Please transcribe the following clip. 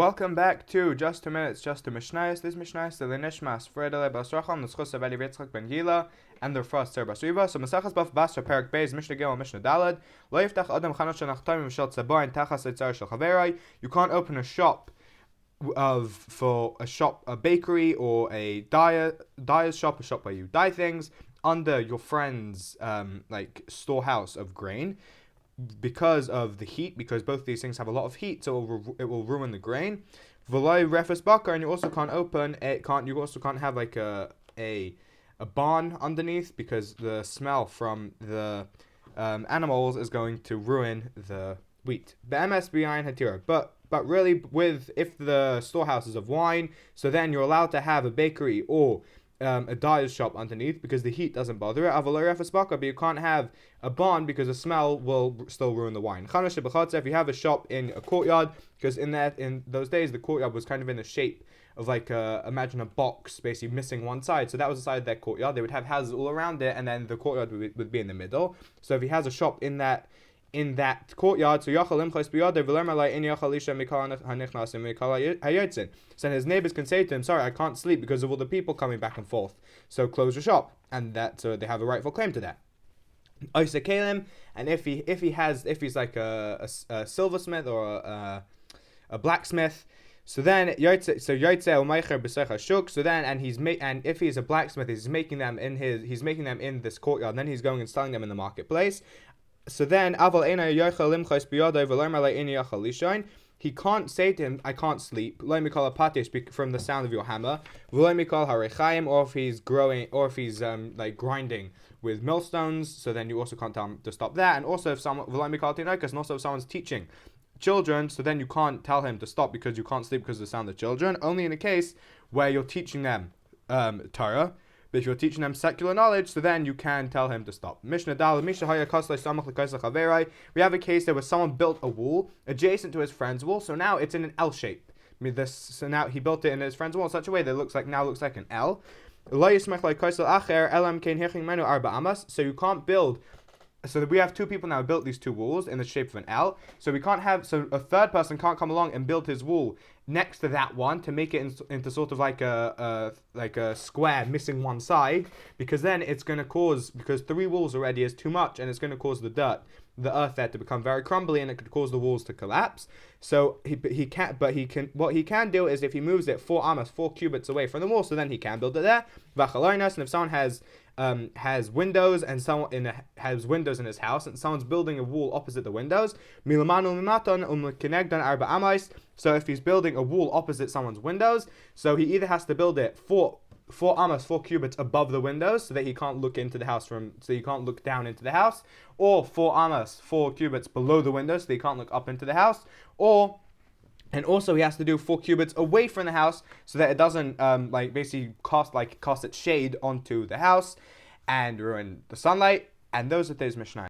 Welcome back to Just 2 Minutes, Just a Mishnayos. This Mishnayos the Nishmas Fredele Basracham, the Schus of Eli Yitzchak ben Gila, and the Frost Ser Basriva. So Masachas Bava basra Perak Beis Mishnah Gimel Mishnah Dalad. Lo yiftach Adam Chanosh Shenachtoim V'Shel Tzaboin Tachas Eitzar Shel Chaverai. You can't open a shop a bakery or a dyer's shop, a shop where you dye things under your friend's storehouse of grain, because of the heat, because both these things have a lot of heat, so it will ruin the grain. V'loi refes bakar, and you also can't have like a barn underneath, because the smell from the animals is going to ruin the wheat. Be'emes b'yayin hatira, but really, if the storehouse is of wine, so then you're allowed to have a bakery or a dyer's shop underneath, because the heat doesn't bother it. But you can't have a barn because the smell will still ruin the wine. If you have a shop in a courtyard, because in those days the courtyard was kind of in the shape of imagine a box basically missing one side, so that was the side of their courtyard. They would have houses all around it, and then the courtyard would be in the middle. So if he has a shop in that courtyard, so so his neighbors can say to him, sorry, I can't sleep because of all the people coming back and forth, so close your shop, and so they have a rightful claim to that. And if he's like a silversmith or a blacksmith, so then and if he's a blacksmith, he's making them in this courtyard, and then he's going and selling them in the marketplace. So then, he can't say to him, I can't sleep, from the sound of your hammer, or if he's grinding with millstones, so then you also can't tell him to stop that. And also if someone's teaching children, so then you can't tell him to stop because you can't sleep because of the sound of children, only in a case where you're teaching them Torah. But if you're teaching them secular knowledge, so then you can tell him to stop. Mishnah Dal, we have a case there where someone built a wall adjacent to his friend's wall, so now it's in an L shape. So now he built it in his friend's wall in such a way that it looks like an L. So you can't build. So we have two people now who built these two walls in the shape of an L. So a third person can't come along and build his wall next to that one to make it into sort of like a square missing one side, because then it's going to because 3 walls already is too much, and it's going to cause the earth there to become very crumbly, and it could cause the walls to collapse. So what he can do is if he moves it 4 cubits away from the wall, so then he can build it there. And if someone has windows has windows in his house, and someone's building a wall opposite the windows, so if he's building a wall opposite someone's windows, so he either has to build it 4 cubits above the windows, so that he can't look into the house so you can't look down into the house, or 4 cubits below the windows, so he can't look up into the house, and also he has to do 4 cubits away from the house, so that it doesn't basically cast its shade onto the house and ruin the sunlight. And those are today's Mishnah.